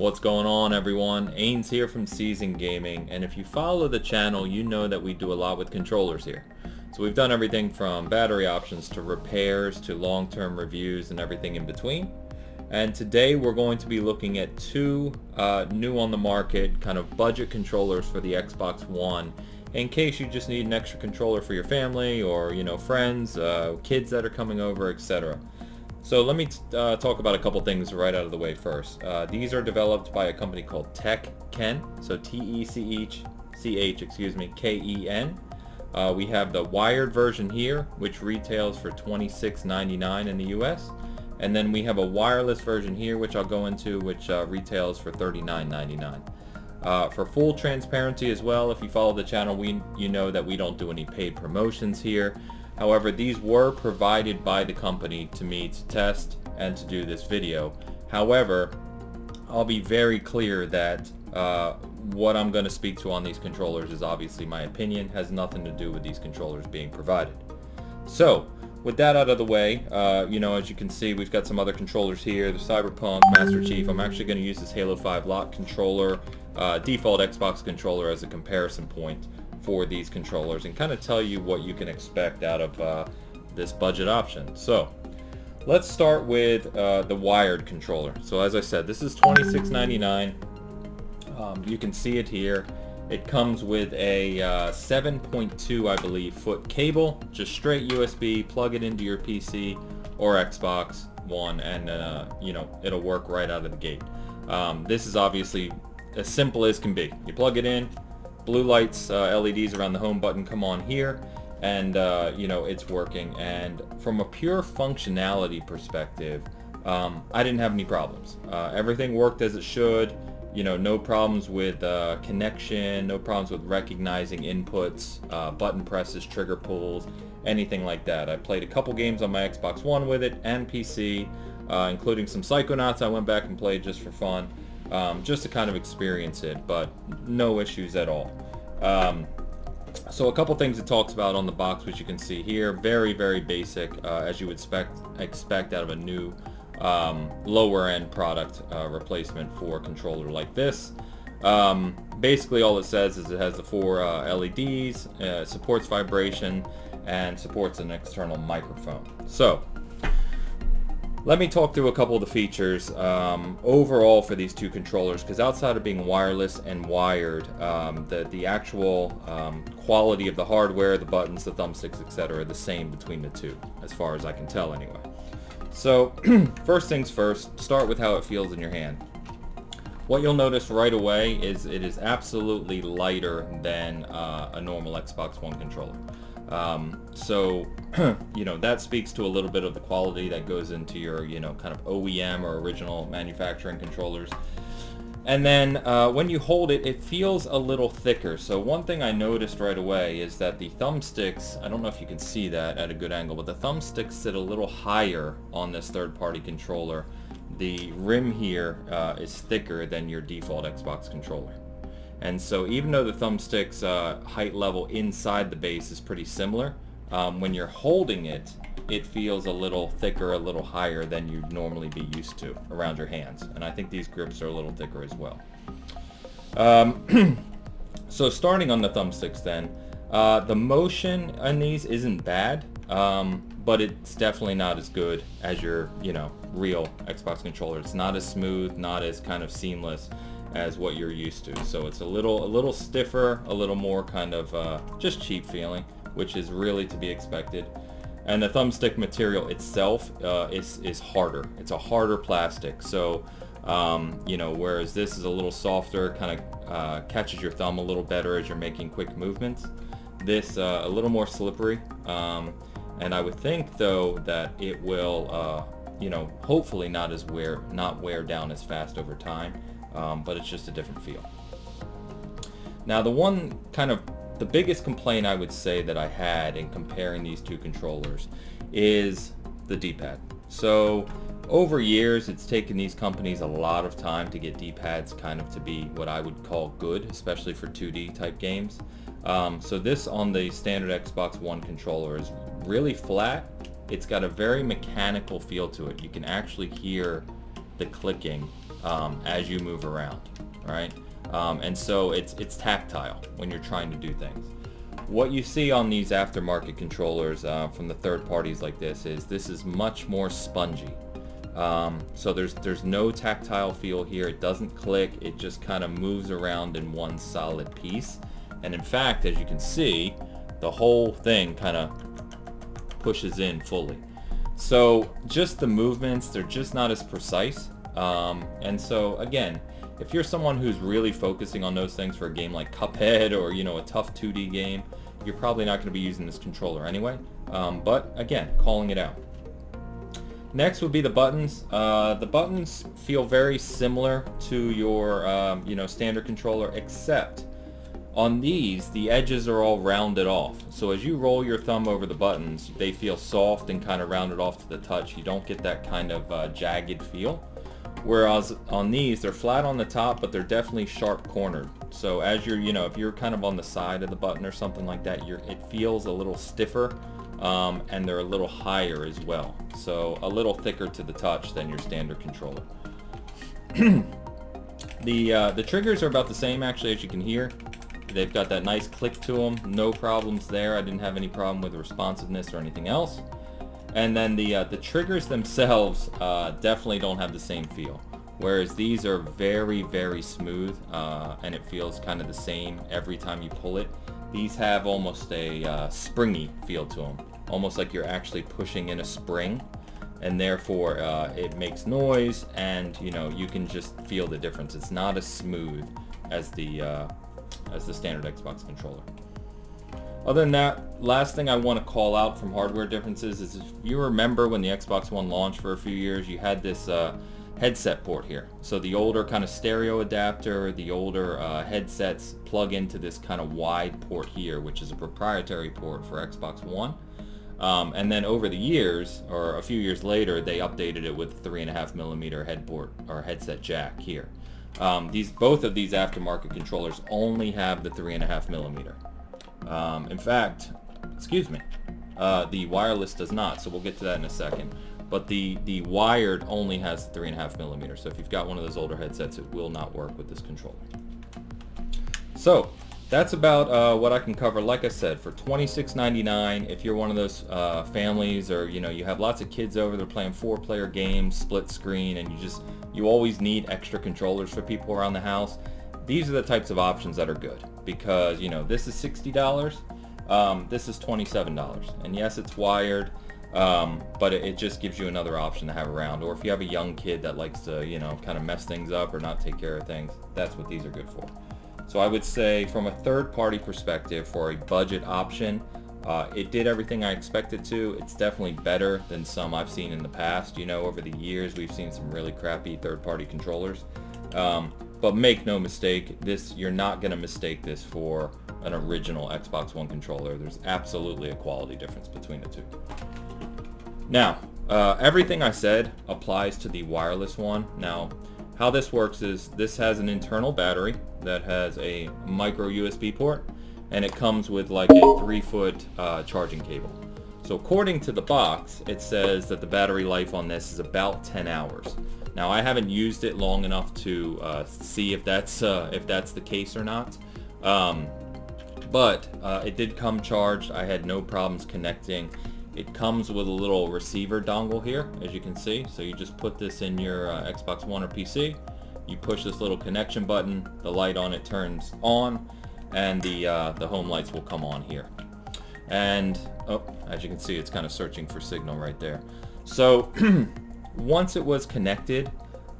What's going on, everyone? Ains here from Seasoned Gaming, and if you follow the channel, you know that we do a lot with controllers here. So we've done everything from battery options to repairs to long-term reviews and everything in between. And today we're going to be looking at two new on the market kind of budget controllers for the Xbox One, in case you just need an extra controller for your family or, you know, friends, kids that are coming over, etc. So let me talk about a couple things right out of the way first. These are developed by a company called TechKen, so T-E-C-H, K-E-N. We have the wired version here, which retails for $26.99 in the US. And then we have a wireless version here, which I'll go into, which retails for $39.99. For full transparency as well, if you follow the channel, you know that we don't do any paid promotions here. However, these were provided by the company to me to test and to do this video. However, I'll be very clear that what I'm going to speak to on these controllers is obviously my opinion, has nothing to do with these controllers being provided. So, with that out of the way, you know, as you can see, we've got some other controllers here. The Cyberpunk, Master Chief. I'm actually going to use this Halo 5 lock controller, default Xbox controller, as a comparison point for these controllers and kind of tell you what you can expect out of this budget option. So let's start with the wired controller. So as I said, this is $26.99. You can see it here. It comes with a 7.2, I believe, foot cable, just straight USB, plug it into your PC or Xbox One, and you know, it'll work right out of the gate. This is obviously as simple as can be. You plug it in, blue lights, LEDs around the home button come on here, and you know, it's working. And from a pure functionality perspective, I didn't have any problems. Everything worked as it should. You know, no problems with connection, no problems with recognizing inputs, button presses, trigger pulls, anything like that. I played a couple games on my Xbox One with it and PC, including some Psychonauts I went back and played just for fun, just to kind of experience it, but no issues at all. So a couple things it talks about on the box, which you can see here, very, very basic, as you would expect out of a new lower end product replacement for a controller like this. Basically all it says is it has the 4 LEDs, supports vibration, and supports an external microphone. So let me talk through a couple of the features overall for these two controllers, because outside of being wireless and wired, the actual quality of the hardware, the buttons, the thumbsticks, etc., are the same between the two, as far as I can tell anyway. So first things first, start with how it feels in your hand. What you'll notice right away is it is absolutely lighter than a normal Xbox One controller. So you know, that speaks to a little bit of the quality that goes into your, you know, kind of OEM or original manufacturing controllers. And then when you hold it, it feels a little thicker. So one thing I noticed right away is that the thumbsticks, I don't know if you can see that at a good angle, but the thumbsticks sit a little higher on this third-party controller. The rim here is thicker than your default Xbox controller. And so even though the thumbstick's height level inside the base is pretty similar, when you're holding it, it feels a little thicker, a little higher than you'd normally be used to around your hands. And I think these grips are a little thicker as well. So starting on the thumbsticks then, the motion on these isn't bad, but it's definitely not as good as your, you know, real Xbox controller. It's not as smooth, not as kind of seamless as what you're used to. So it's a little stiffer, a little more kind of just cheap feeling, which is really to be expected. And the thumbstick material itself is harder. It's a harder plastic. So, you know, whereas this is a little softer, kind of catches your thumb a little better as you're making quick movements. This a little more slippery. And I would think, though, that it will, you know, hopefully not wear down as fast over time. But it's just a different feel. Now, the biggest complaint I would say that I had in comparing these two controllers is the D-pad. So over years, it's taken these companies a lot of time to get D-pads kind of to be what I would call good, especially for 2D type games. So this on the standard Xbox One controller is really flat. It's got a very mechanical feel to it. You can actually hear the clicking as you move around, right? And so it's tactile when you're trying to do things. What you see on these aftermarket controllers from the third parties like this is much more spongy. So there's no tactile feel here. It doesn't click. It just kind of moves around in one solid piece. And in fact, as you can see, the whole thing kind of pushes in fully. So just the movements, they're just not as precise. And so again, if you're someone who's really focusing on those things for a game like Cuphead or, you know, a tough 2D game, you're probably not going to be using this controller anyway. But again, calling it out. Next would be the buttons. The buttons feel very similar to your, you know, standard controller, except on these, the edges are all rounded off. So as you roll your thumb over the buttons, they feel soft and kind of rounded off to the touch. You don't get that kind of jagged feel. Whereas on these, they're flat on the top, but they're definitely sharp cornered. So as you're, you know, if you're kind of on the side of the button or something like that, it feels a little stiffer, and they're a little higher as well. So a little thicker to the touch than your standard controller. The triggers are about the same actually, as you can hear. They've got that nice click to them, no problems there. I didn't have any problem with the responsiveness or anything else. And then the triggers themselves definitely don't have the same feel. Whereas these are very, very smooth, and it feels kind of the same every time you pull it. These have almost a springy feel to them, almost like you're actually pushing in a spring, and therefore it makes noise, and you know, you can just feel the difference. It's not as smooth as the standard Xbox controller. Other than that, last thing I want to call out from hardware differences is, if you remember when the Xbox One launched for a few years, you had this headset port here. So the older kind of stereo adapter, the older headsets plug into this kind of wide port here, which is a proprietary port for Xbox One. And then over the years, or a few years later, they updated it with 3.5mm head port or headset jack here. Both of these aftermarket controllers only have the 3.5mm. In fact, excuse me, the wireless does not, so we'll get to that in a second. But the wired only has the 3.5mm, so if you've got one of those older headsets, it will not work with this controller. So that's about what I can cover. Like I said, for $26.99, if you're one of those families, or you know, you have lots of kids over, they're playing 4-player games, split screen, and you always need extra controllers for people around the house, these are the types of options that are good. Because, you know, this is $60, this is $27, and yes, it's wired, but it just gives you another option to have around. Or if you have a young kid that likes to, you know, kind of mess things up or not take care of things, that's what these are good for. So I would say, from a third-party perspective, for a budget option, it did everything I expected to. It's definitely better than some I've seen in the past. You know, over the years, we've seen some really crappy third-party controllers. But make no mistake, you're not going to mistake this for an original Xbox One controller. There's absolutely a quality difference between the two. Now, everything I said applies to the wireless one. Now, how this works is, this has an internal battery that has a micro USB port, and it comes with like a 3-foot charging cable. So according to the box, it says that the battery life on this is about 10 hours. Now, I haven't used it long enough to see if that's the case or not. But it did come charged. I had no problems connecting. It comes with a little receiver dongle here, as you can see. So you just put this in your Xbox One or PC. You push this little connection button. The light on it turns on, and the home lights will come on here. And as you can see, it's kind of searching for signal right there. So once it was connected,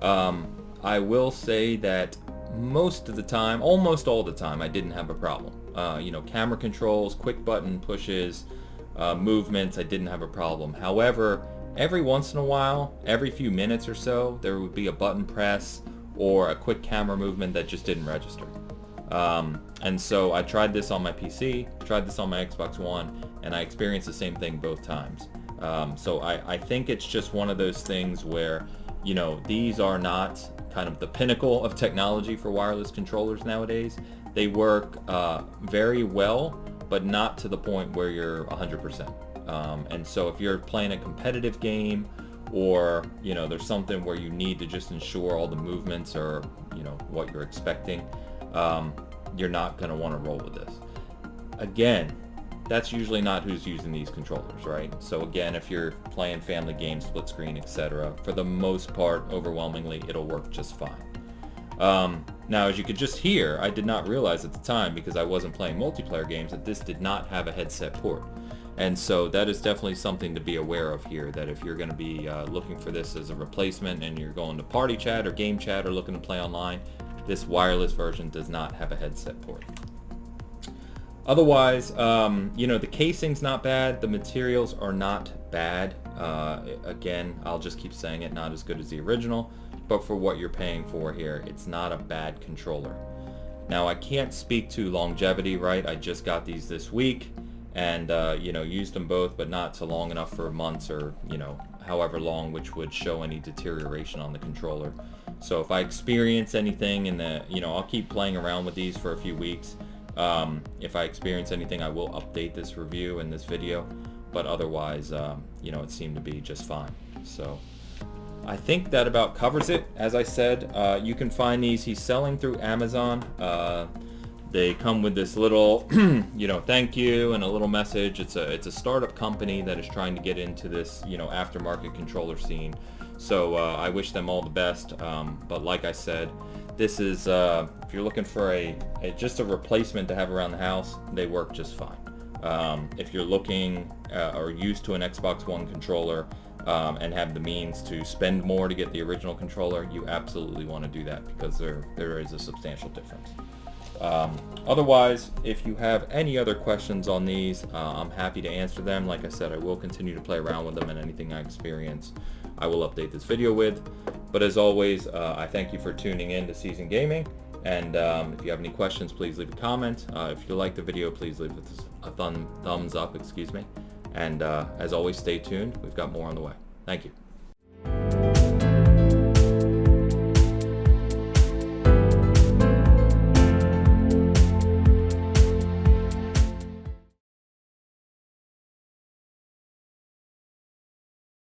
I will say that most of the time, almost all the time, I didn't have a problem. You know, camera controls, quick button pushes, movements, I didn't have a problem. However, every once in a while, every few minutes or so, there would be a button press or a quick camera movement that just didn't register. And so I tried this on my PC, tried this on my Xbox One, and I experienced the same thing both times. So I think it's just one of those things where, you know, these are not kind of the pinnacle of technology for wireless controllers nowadays. They work very well, but not to the point where you're 100%. And so if you're playing a competitive game, or there's something where you need to just ensure all the movements are what you're expecting, you're not going to want to roll with this. Again, that's usually not who's using these controllers, right? So again, if you're playing family games, split screen, etc., for the most part, overwhelmingly, it'll work just fine. Now, as you could just hear, I did not realize at the time, because I wasn't playing multiplayer games, that this did not have a headset port. And so that is definitely something to be aware of here, that if you're going to be looking for this as a replacement and you're going to party chat or game chat or looking to play online, this wireless version does not have a headset port. Otherwise, the casing's not bad, the materials are not bad. Again, I'll just keep saying it, not as good as the original, but for what you're paying for here, it's not a bad controller. Now, I can't speak to longevity, right? I just got these this week, and used them both, but not so long enough for months or however long, which would show any deterioration on the controller. So if I experience anything in the I'll keep playing around with these for a few weeks. If I experience anything, I will update this review in this video, but otherwise it seemed to be just fine. So I think that about covers it. As I said, you can find these, he's selling through Amazon. They come with this little, thank you and a little message. It's a startup company that is trying to get into this, aftermarket controller scene. So I wish them all the best. But like I said, this is if you're looking for just a replacement to have around the house, they work just fine. If you're looking or used to an Xbox One controller and have the means to spend more to get the original controller, you absolutely want to do that, because there is a substantial difference. Otherwise, if you have any other questions on these, I'm happy to answer them. Like I said, I will continue to play around with them, and anything I experience, I will update this video with. But as always, I thank you for tuning in to Season Gaming, and if you have any questions, please leave a comment. If you like the video, please leave a thumbs up, and as always, stay tuned. We've got more on the way. Thank you.